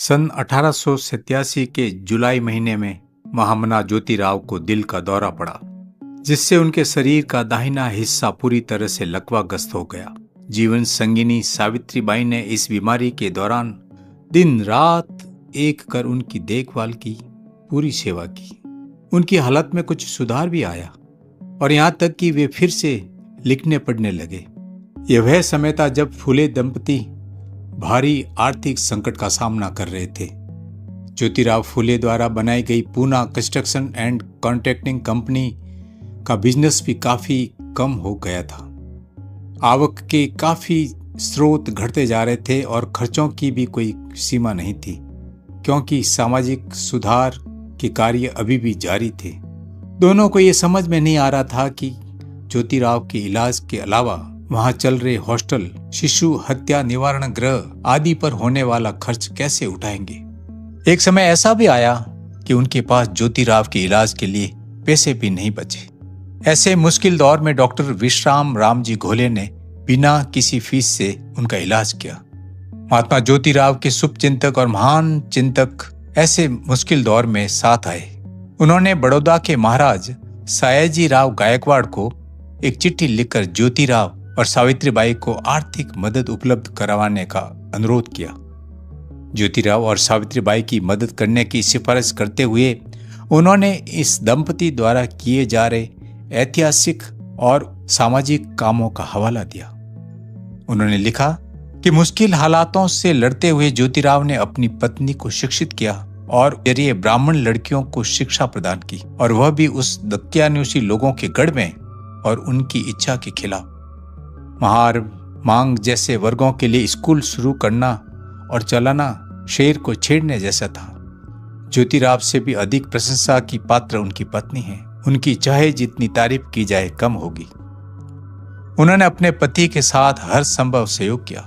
सन 1887 के जुलाई महीने में महामना ज्योतिराव को दिल का दौरा पड़ा, जिससे उनके शरीर का दाहिना हिस्सा पूरी तरह से लकवाग्रस्त हो गया। जीवन संगिनी सावित्रीबाई ने इस बीमारी के दौरान दिन रात एक कर उनकी देखभाल की, पूरी सेवा की। उनकी हालत में कुछ सुधार भी आया और यहाँ तक कि वे फिर से लिखने पढ़ने लगे। यह वह समय था जब फुले दंपति भारी आर्थिक संकट का सामना कर रहे थे। ज्योतिराव फुले द्वारा बनाई गई Poona construction and contracting company का बिजनेस भी काफी कम हो गया था। आवक के काफी स्रोत घटते जा रहे थे और खर्चों की भी कोई सीमा नहीं थी, क्योंकि सामाजिक सुधार के कार्य अभी भी जारी थे। दोनों को यह समझ में नहीं आ रहा था कि ज्योतिराव के इलाज के अलावा वहां चल रहे हॉस्टल, शिशु हत्या निवारण गृह आदि पर होने वाला खर्च कैसे उठाएंगे। एक समय ऐसा भी आया कि उनके पास ज्योतिराव के इलाज के लिए पैसे भी नहीं बचे। ऐसे मुश्किल दौर में डॉक्टर विश्राम रामजी घोले ने बिना किसी फीस से उनका इलाज किया। महात्मा ज्योतिराव के शुभचिंतक और महान चिंतक ऐसे मुश्किल दौर में साथ आए। उन्होंने बड़ौदा के महाराज सयाजी राव गायकवाड़ को एक चिट्ठी लिखकर ज्योतिराव और सावित्रीबाई को आर्थिक मदद उपलब्ध करवाने का अनुरोध किया। ज्योतिराव और सावित्रीबाई की मदद करने की सिफारिश करते हुए उन्होंने इस दंपति द्वारा किए जा रहे ऐतिहासिक और सामाजिक कामों का हवाला दिया। उन्होंने लिखा कि मुश्किल हालातों से लड़ते हुए ज्योतिराव ने अपनी पत्नी को शिक्षित किया और जरिए ब्राह्मण लड़कियों को शिक्षा प्रदान की, और वह भी उस दत्यानुषी लोगों के गढ़ में और उनकी इच्छा के खिलाफ। महार मांग जैसे वर्गों के लिए स्कूल शुरू करना और चलाना शेर को छेड़ने जैसा था। ज्योतिराव से भी अधिक प्रशंसा की पात्र उनकी पत्नी है। उनकी चाहे जितनी तारीफ की जाए कम होगी। उन्होंने अपने पति के साथ हर संभव सहयोग किया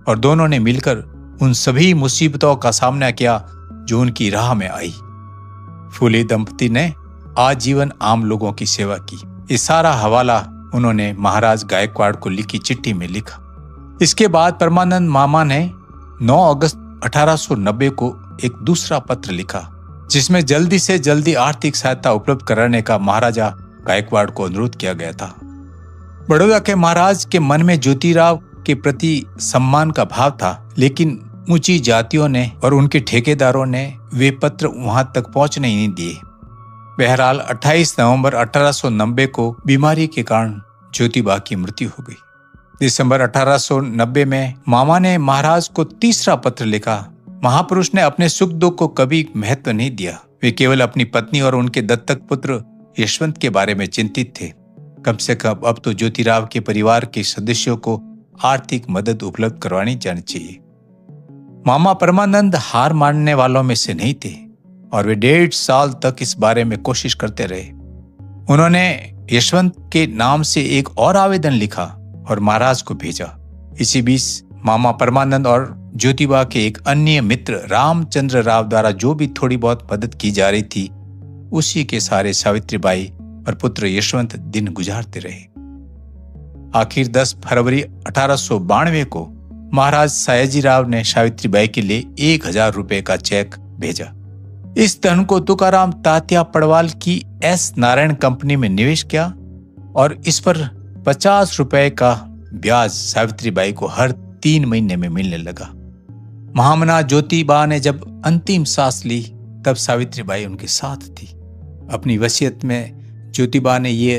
और दोनों ने मिलकर उन सभी मुसीबतों का सामना किया जो उनकी राह में आई। फुले दंपति ने आजीवन आम लोगों की सेवा की। ये सारा हवाला उन्होंने महाराज गायकवाड़ को लिखी चिट्ठी में लिखा। इसके बाद परमानंद मामा ने 9 अगस्त 1890 को एक दूसरा पत्र लिखा, जिसमें जल्दी से जल्दी आर्थिक सहायता उपलब्ध कराने का महाराजा गायकवाड़ को अनुरोध किया गया था। बड़ौदा के महाराज के मन में ज्योतिराव के प्रति सम्मान का भाव था, लेकिन ऊंची जातियों ने और उनके ठेकेदारों ने वे पत्र वहां तक पहुंचने ही नहीं दिए। बहरहाल 28 नवंबर 1890 को बीमारी के कारण ज्योतिबा की मृत्यु हो गई। दिसंबर 1890 में मामा ने महाराज को तीसरा पत्र लिखा। महापुरुष ने अपने सुख दुख को कभी महत्व नहीं दिया। वे केवल अपनी पत्नी और उनके दत्तक पुत्र यशवंत के बारे में चिंतित थे। कम से कम अब तो ज्योतिराव के परिवार के सदस्यों को आर्थिक मदद उपलब्ध करवानी जानी चाहिए। मामा परमानंद हार मानने वालों में से नहीं थे और वे 1.5 साल तक इस बारे में कोशिश करते रहे। उन्होंने यशवंत के नाम से एक और आवेदन लिखा और महाराज को भेजा। इसी बीच मामा परमानंद और ज्योतिबा के एक अन्य मित्र रामचंद्र राव द्वारा जो भी थोड़ी बहुत मदद की जा रही थी, उसी के सारे सावित्रीबाई और पुत्र यशवंत दिन गुजारते रहे। आखिर 10 फरवरी 1892 को महाराज सयाजीराव ने सावित्रीबाई के लिए 1000 रुपए का चेक भेजा। इस धन को तुकाराम तात्या पड़वाल की एस नारायण कंपनी में निवेश किया और इस पर 50 रुपए का ब्याज सावित्रीबाई को हर 3 महीने में मिलने लगा। महामना ज्योतिबा ने जब अंतिम सांस ली, तब सावित्रीबाई उनके साथ थी। अपनी वसीयत में ज्योतिबा ने ये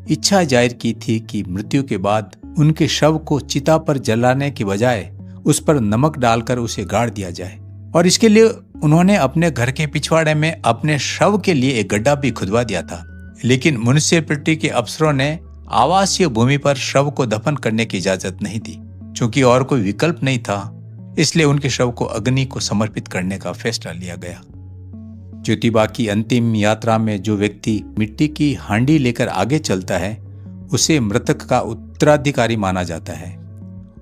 इच्छा जाहिर की थी कि मृत्यु के बाद उनके शव को चिता पर जलाने की बजाय उस पर नमक डालकर उसे गाड़ दिया जाए, और इसके लिए उन्होंने अपने घर के पिछवाड़े में अपने शव के लिए एक गड्ढा भी खुदवा दिया था। लेकिन म्युनिसिपैलिटी के अफसरों ने आवासीय भूमि पर शव को दफन करने की इजाजत नहीं दी। चूंकि और कोई विकल्प नहीं था, इसलिए उनके शव को अग्नि को समर्पित करने का फैसला लिया गया। ज्योतिबा की अंतिम यात्रा में जो व्यक्ति मिट्टी की हांडी लेकर आगे चलता है, उसे मृतक का उत्तराधिकारी माना जाता है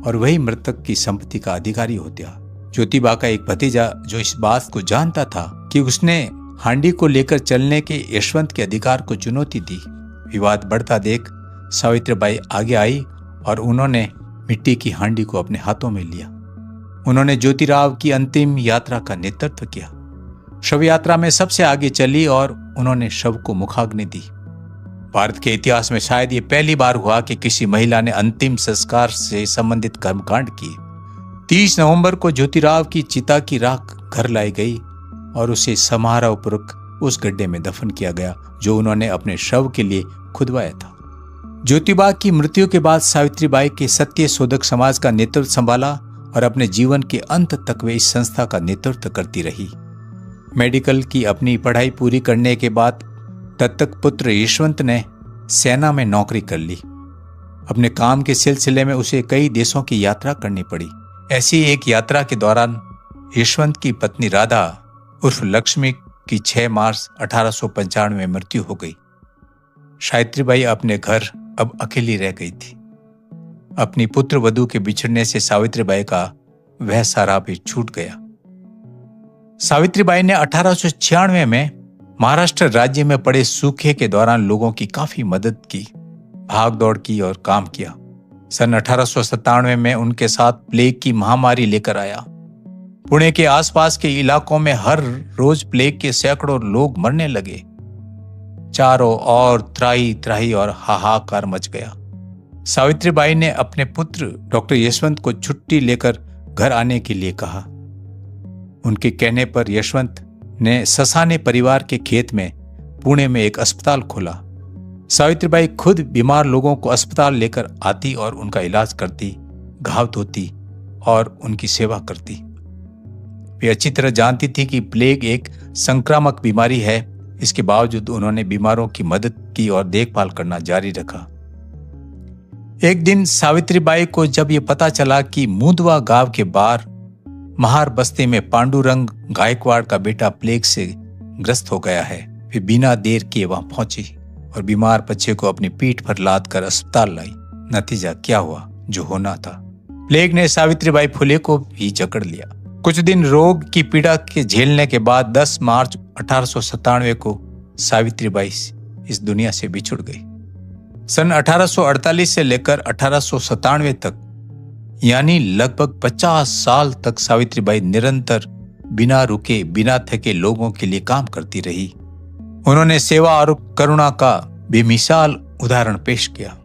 और वही मृतक की संपत्ति का अधिकारी होता। ज्योतिबा का एक भतीजा जो इस बात को जानता था कि उसने हांडी को लेकर चलने के यशवंत के अधिकार को चुनौती दी, विवाद बढ़ता देख सावित्रीबाई आगे आई और उन्होंने मिट्टी की हांडी को अपने हाथों में लिया। उन्होंने ज्योतिराव की अंतिम यात्रा का नेतृत्व किया। शव यात्रा में सबसे आगे चली और उन्होंने शव को मुखाग्नि दी। भारत के इतिहास में शायद ये पहली बार हुआ कि किसी महिला ने अंतिम संस्कार से संबंधित कर्मकांड किए। 30 नवंबर को ज्योतिराव की चिता की राख घर लाई गई और उसे समारोहपूर्वक उस गड्ढे में दफन किया गया जो उन्होंने अपने शव के लिए खुदवाया था। ज्योतिबा की मृत्यु के बाद सावित्रीबाई के सत्य शोधक समाज का नेतृत्व संभाला और अपने जीवन के अंत तक वे इस संस्था का नेतृत्व करती रही। मेडिकल की अपनी पढ़ाई पूरी करने के बाद दत्तक पुत्र यशवंत ने सेना में नौकरी कर ली। अपने काम के सिलसिले में उसे कई देशों की यात्रा करनी पड़ी। ऐसी एक यात्रा के दौरान यशवंत की पत्नी राधा उर्फ लक्ष्मी की 6 मार्च 1895 में मृत्यु हो गई। सावित्रीबाई अपने घर अब अकेली रह गई थी। अपनी पुत्र वधू के बिछड़ने से सावित्रीबाई का वह सारा भी छूट गया। सावित्रीबाई ने 1896 में महाराष्ट्र राज्य में पड़े सूखे के दौरान लोगों की काफी मदद की, भाग दौड़ की और काम किया। सन 1897 में उनके साथ प्लेग की महामारी लेकर आया। पुणे के आसपास के इलाकों में हर रोज प्लेग के सैकड़ों लोग मरने लगे। चारों ओर त्राही त्राही और हाहाकार मच गया। सावित्रीबाई ने अपने पुत्र डॉक्टर यशवंत को छुट्टी लेकर घर आने के लिए कहा। उनके कहने पर यशवंत ने ससाने परिवार के खेत में पुणे में एक अस्पताल खोला। सावित्रीबाई खुद बीमार लोगों को अस्पताल लेकर आती और उनका इलाज करती, घाव धोती और उनकी सेवा करती। वे अच्छी तरह जानती थी कि प्लेग एक संक्रामक बीमारी है। इसके बावजूद उन्होंने बीमारों की मदद की और देखभाल करना जारी रखा। एक दिन सावित्रीबाई को जब यह पता चला कि मुंदवा गांव के बाहर महार बस्ती में पांडुरंग गायकवाड़ का बेटा प्लेग से ग्रस्त हो गया है, वे बिना देर किए वहां पहुंची और बीमार बच्चे को अपनी पीठ पर लाद कर अस्पताल लाई। नतीजा क्या हुआ? जो होना था। प्लेग ने सावित्रीबाई फुले को भी जकड़ लिया। कुछ दिन रोग की पीड़ा के झेलने के बाद 10 मार्च 1897 को सावित्रीबाई इस दुनिया से बिछुड़ गई। सन 1848 से लेकर 1897 तक यानी लगभग 50 साल तक सावित्रीबाई निरंतर बिना रुके बिना थके लोगों के लिए काम करती रही। उन्होंने सेवा और करुणा का बेमिसाल उदाहरण पेश किया।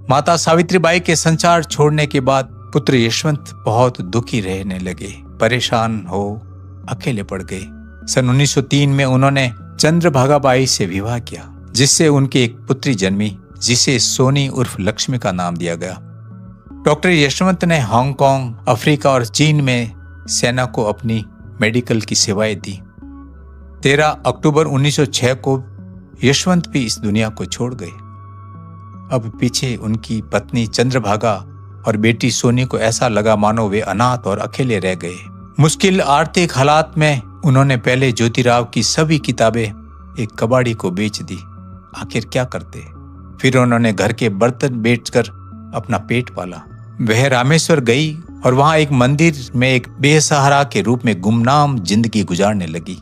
माता सावित्रीबाई के संसार छोड़ने के बाद पुत्र यशवंत बहुत दुखी रहने लगे, परेशान हो अकेले पड़ गए। सन 1903 में उन्होंने चंद्रभागाबाई से विवाह किया, जिससे उनकी एक पुत्री जन्मी, जिसे सोनी उर्फ लक्ष्मी का नाम दिया गया। डॉक्टर यशवंत ने हांगकांग, अफ्रीका और चीन में सेना को अपनी मेडिकल की सेवाएं दी। 13 अक्टूबर 1906 को यशवंत भी इस दुनिया को छोड़ गए। अब पीछे उनकी पत्नी चंद्रभागा और बेटी सोनी को ऐसा लगा मानो वे अनाथ और अकेले रह गए। मुश्किल आर्थिक हालात में उन्होंने पहले ज्योतिराव की सभी किताबें एक कबाड़ी को बेच दी। आखिर क्या करते? फिर उन्होंने घर के बर्तन बेचकर अपना पेट पाला। वह रामेश्वर गई और वहां एक मंदिर में एक बेसहारा के रूप में गुमनाम जिंदगी गुजारने लगी।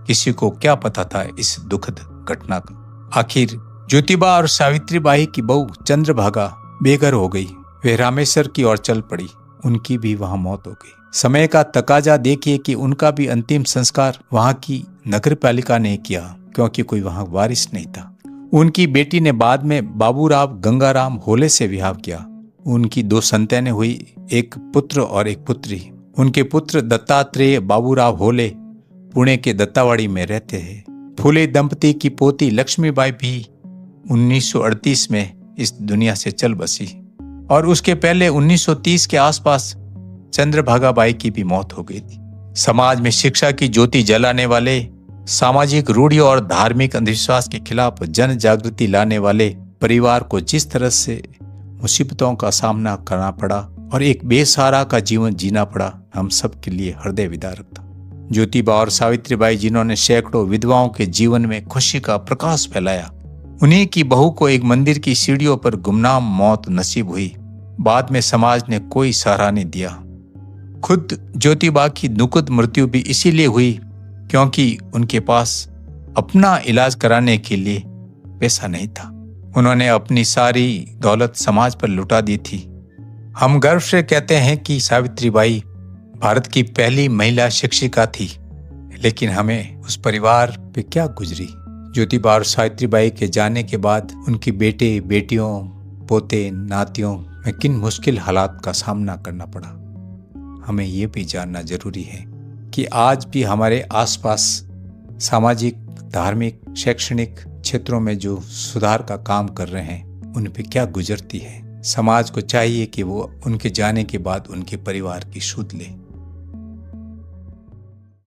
किसी को क्या पता था इस दुखद घटना का। आखिर ज्योतिबा और सावित्रीबाई की बहू चंद्रभागा बेघर हो गई। वे रामेश्वर की ओर चल पड़ी। उनकी भी वहां मौत हो गई। समय का तकाजा देखिए कि उनका भी अंतिम संस्कार वहां की नगरपालिका ने किया, क्योंकि कोई वहां वारिस नहीं था। उनकी बेटी ने बाद में बाबूराव गंगाराम होले से विवाह किया। उनकी 2 संतानें हुई, एक पुत्र और एक पुत्री। उनके पुत्र दत्तात्रेय बाबूराव होले पुणे के दत्तावाड़ी में रहते हैं। फूले दंपति की पोती लक्ष्मीबाई भी 1938 में इस दुनिया से चल बसी और उसके पहले 1930 के आसपास चंद्रभागाबाई की भी मौत हो गई थी। समाज में शिक्षा की ज्योति जलाने वाले, सामाजिक रूढ़ियों और धार्मिक अंधविश्वास के खिलाफ जन जागृति लाने वाले परिवार को जिस तरह से मुसीबतों का सामना करना पड़ा और एक बेसहारा का जीवन जीना पड़ा, हम सब के लिए हृदय विदारक था। ज्योतिबा और सावित्रीबाई, जिन्होंने सैकड़ों विधवाओं के जीवन में खुशी का प्रकाश फैलाया, उन्हीं की बहू को एक मंदिर की सीढ़ियों पर गुमनाम मौत नसीब हुई। बाद में समाज ने कोई सहारा नहीं दिया। खुद ज्योतिबा की दुखद मृत्यु भी इसीलिए हुई क्योंकि उनके पास अपना इलाज कराने के लिए पैसा नहीं था। उन्होंने अपनी सारी दौलत समाज पर लुटा दी थी। हम गर्व से कहते हैं कि सावित्रीबाई भारत की पहली महिला शिक्षिका थी, लेकिन हमें उस परिवार पे क्या गुजरी। ज्योतिबा और सावित्रीबाई के जाने के बाद उनकी बेटे बेटियों, पोते नातियों में किन मुश्किल हालात का सामना करना पड़ा, हमें ये भी जानना जरूरी है कि आज भी हमारे आसपास सामाजिक, धार्मिक, शैक्षणिक क्षेत्रों में जो सुधार का काम कर रहे हैं उन पे क्या गुजरती है। समाज को चाहिए कि वो उनके जाने के बाद उनके परिवार की सुध ले।